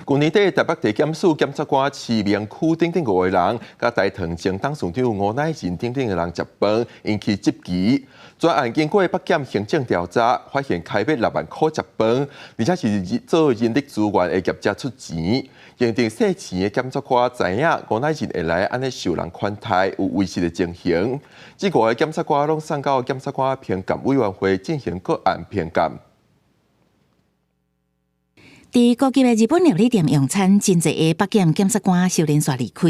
去年底台北地检署检察官市民区等5个人，甲大同前董事长吴乃仁等的人接帮，引起质疑。专案经过北检行政调查，发现开卖6万块接帮，而且是做人力资源的业者出钱。认定洗钱的检察官知影吴乃仁会来安尼受人款待，有违实的情形。这5个检察官拢送到检察官评鉴委员会进行个案评鉴。伫高级的日本料理店用餐，真侪个北检检察官受连续离开。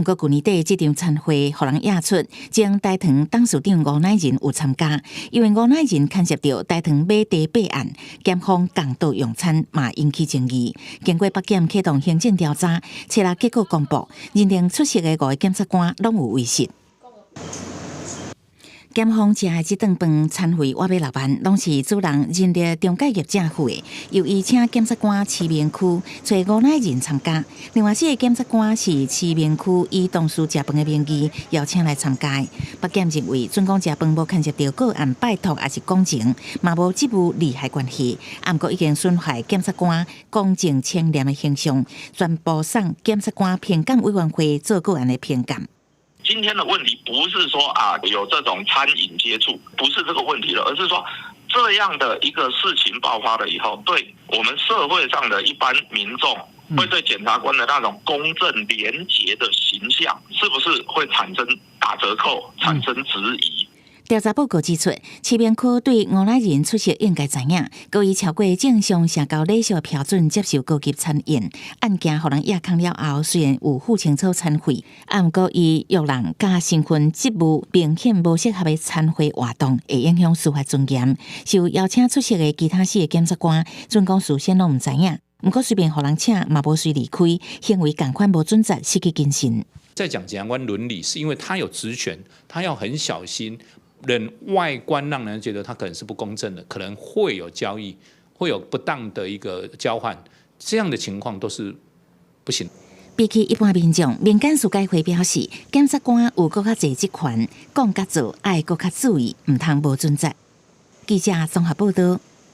不过去年底这场餐会，互人压出，将大同董事长吴乃仁有参加，因为吴乃仁牵涉到大同买地弊案，检方共度用餐嘛引起争议。经过北检启动行政调查，查查结果公布，认定出席的5个检察官拢有违实。检方食的这顿饭餐费我买6万，拢是主人人力中介业者付的。由于请检察官市民区找吴乃仁参加，另外4个检察官是市民区以同事食饭的名义邀请来参加。北检认为，准讲食饭无牵涉到个案拜托还是工程，嘛无职务利害关系，不过已经损害检察官公正清廉的形象，全部送检察官评鉴委员会做个案的评鉴。今天的问题不是说有这种餐饮接触，不是这个问题了，而是说这样的一个事情爆发了以后，对我们社会上的一般民众，会对检察官的那种公正廉洁的形象，是不是会产生打折扣，产生质疑？调查报告指出，市民区对吴乃仁出席应该知影，故意超过正常社交礼数标准接受高级餐宴。案件互人压康了后，虽然有付清楚餐费，不过伊约人加身份职务明显无适合的餐会活动，会影响司法尊严。受邀请出席的其他4个检察官，准讲事先拢唔知影，不过随便互人请，嘛无随离开，行为共款无准则，失去精神。在讲检察官伦理，是因为他有职权，他要很小心。外观让人觉得他可能是不公正的，可能会有交易，会有不当的一个交换，这样的情况都是不行。比起一般民众，民间事改会表示，检察官有更较侪职权，讲甲做爱更较注意，唔通无准则。记者综合报道。